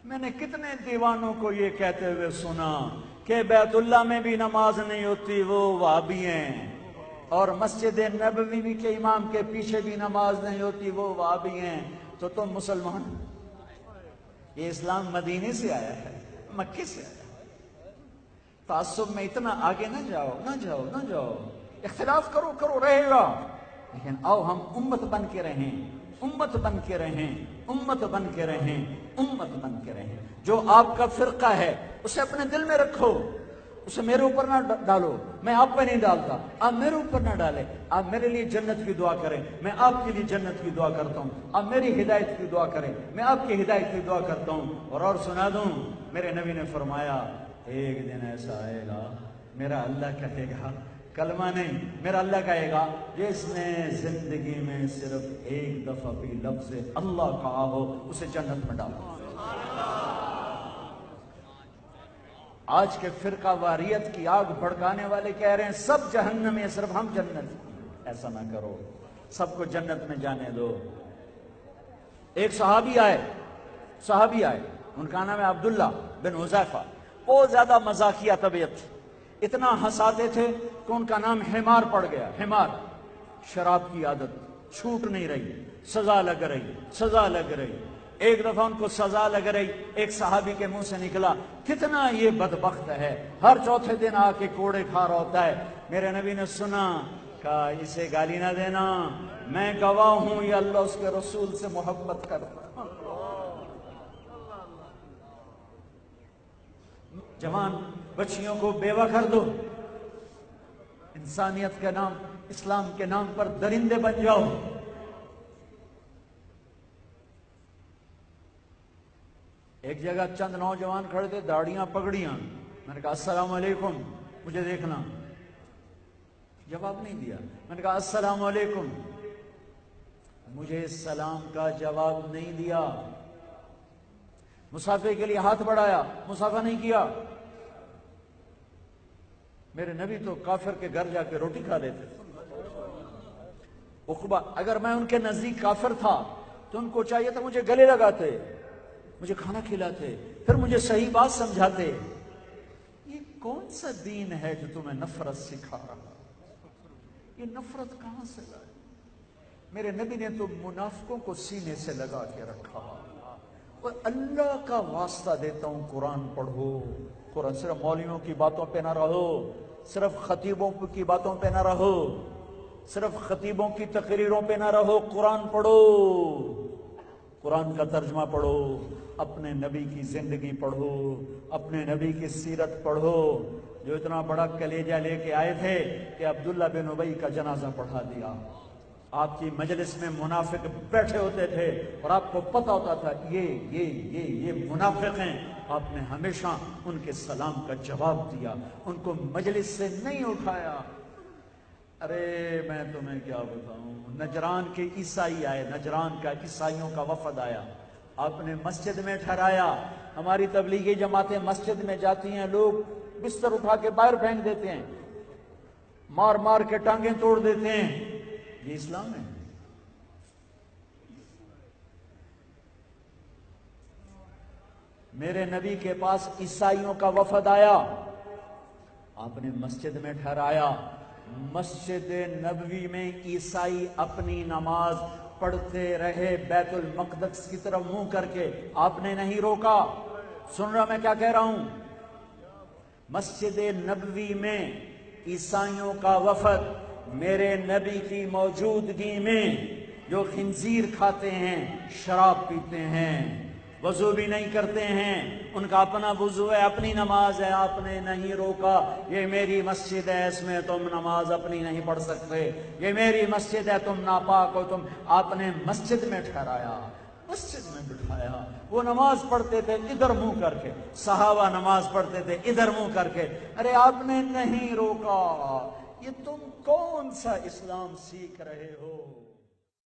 میں نے کتنے دیوانوں کو یہ کہتے ہوئے سنا کہ بیت اللہ میں بھی نماز نہیں ہوتی، وہ وہابی ہیں، اور مسجد نبوی کے امام کے پیچھے بھی نماز نہیں ہوتی، وہ وہابی ہیں۔ تو تم مسلمان، یہ اسلام مدینے سے آیا ہے، مکے سے آیا ہے۔ تعصب میں اتنا آگے نہ جاؤ، نہ جاؤ، نہ جاؤ۔ اختلاف کرو کرو، رہے گا، لیکن آؤ ہم امت بن کے رہیں، امت بن کے رہیں، امت بن کے رہیں، امت بن کے رہیں۔ جو آپ کا فرقہ ہے اسے اپنے دل میں رکھو، اسے میرے اوپر نہ ڈالو، میں آپ پہ نہیں ڈالتا، آپ میرے اوپر نہ ڈالیں۔ آپ میرے لیے جنت کی دعا کریں، میں آپ کے لیے جنت کی دعا کرتا ہوں۔ آپ میری ہدایت کی دعا کریں، میں آپ کی ہدایت کی دعا کرتا ہوں۔ اور سنا دوں، میرے نبی نے فرمایا ایک دن ایسا آئے گا میرا اللہ کہے گا، کلمہ نہیں، میرا اللہ کہے گا جس نے زندگی میں صرف ایک دفعہ بھی لفظ اللہ کہا ہو اسے جنت میں ڈالو۔ آج کے فرقہ واریت کی آگ بھڑکانے والے کہہ رہے ہیں سب جہنم میں، صرف ہم جنت۔ ایسا نہ کرو، سب کو جنت میں جانے دو۔ ایک صحابی آئے، ان کا نام ہے عبداللہ بن حذیفہ۔ بہت زیادہ مزاحیہ طبیعت تھی، اتنا ہنساتے تھے کہ ان کا نام حمار پڑ گیا۔ حمار، شراب کی عادت چھوٹ نہیں رہی، سزا لگ رہی، سزا لگ رہی۔ ایک دفعہ ان کو سزا لگ رہی، ایک صحابی کے منہ سے نکلا کتنا یہ بدبخت ہے، ہر چوتھے دن آ کے کوڑے کھا رہا ہوتا ہے۔ میرے نبی نے سنا، کہا اسے گالی نہ دینا، میں گواہ ہوں یہ اللہ اس کے رسول سے محبت کرتا۔ جوان بچیوں کو بیوہ کر دو، انسانیت کے نام، اسلام کے نام پر درندے بن جاؤ۔ ایک جگہ چند نوجوان کھڑے تھے، داڑیاں پگڑیاں، میں نے کہا السلام علیکم، مجھے دیکھنا، جواب نہیں دیا۔ میں نے کہا السلام علیکم، مجھے سلام کا جواب نہیں دیا۔ مصافحے کے لیے ہاتھ بڑھایا، مصافحہ نہیں کیا۔ میرے نبی تو کافر کے گھر جا کے روٹی کھا لیتے۔ عقبہ، اگر میں ان کے نزدیک کافر تھا تو ان کو چاہیے تھا مجھے گلے لگاتے، مجھے کھانا کھلاتے، پھر مجھے صحیح بات سمجھاتے۔ یہ کون سا دین ہے جو تمہیں نفرت سکھا رہا؟ یہ نفرت کہاں سے لائے؟ میرے نبی نے تو منافقوں کو سینے سے لگا کے رکھا۔ اور اللہ کا واسطہ دیتا ہوں، قرآن پڑھو، قرآن صرف مولویوں کی باتوں پہ نہ رہو، صرف خطیبوں کی باتوں پہ نہ رہو، صرف خطیبوں کی تقریروں پہ نہ رہو، قرآن پڑھو، قرآن کا ترجمہ پڑھو، اپنے نبی کی زندگی پڑھو، اپنے نبی کی سیرت پڑھو، جو اتنا بڑا کلیجہ لے کے آئے تھے کہ عبداللہ بن ابی کا جنازہ پڑھا دیا۔ آپ کی مجلس میں منافق بیٹھے ہوتے تھے اور آپ کو پتہ ہوتا تھا یہ منافق ہیں، آپ نے ہمیشہ ان کے سلام کا جواب دیا، ان کو مجلس سے نہیں اٹھایا۔ ارے میں تمہیں کیا بتاؤں، نجران کے عیسائی آئے، نجران کا عیسائیوں کا وفد آیا، آپ نے مسجد میں ٹھہرایا۔ ہماری تبلیغی جماعتیں مسجد میں جاتی ہیں، لوگ بستر اٹھا کے باہر پھینک دیتے ہیں، مار مار کے ٹانگیں توڑ دیتے ہیں۔ یہ اسلام ہے؟ میرے نبی کے پاس عیسائیوں کا وفد آیا، آپ نے مسجد میں ٹھہرایا۔ مسجد نبوی میں عیسائی اپنی نماز پڑھتے رہے بیت المقدس کی طرف منہ کر کے، آپ نے نہیں روکا۔ سن رہا میں کیا کہہ رہا ہوں؟ مسجد نبوی میں عیسائیوں کا وفد میرے نبی کی موجودگی میں، جو خنزیر کھاتے ہیں، شراب پیتے ہیں، وضو بھی نہیں کرتے ہیں، ان کا اپنا وضو ہے، اپنی نماز ہے، آپ نے نہیں روکا۔ یہ میری مسجد ہے، اس میں تم نماز اپنی نہیں پڑھ سکتے، یہ میری مسجد ہے، تم ناپاک ہو۔ آپ نے مسجد میں ٹھہرایا، مسجد میں بٹھایا۔ وہ نماز پڑھتے تھے ادھر منہ کر کے، صحابہ نماز پڑھتے تھے ادھر منہ کر کے، ارے آپ نے نہیں روکا۔ یہ تم کون سا اسلام سیکھ رہے ہو؟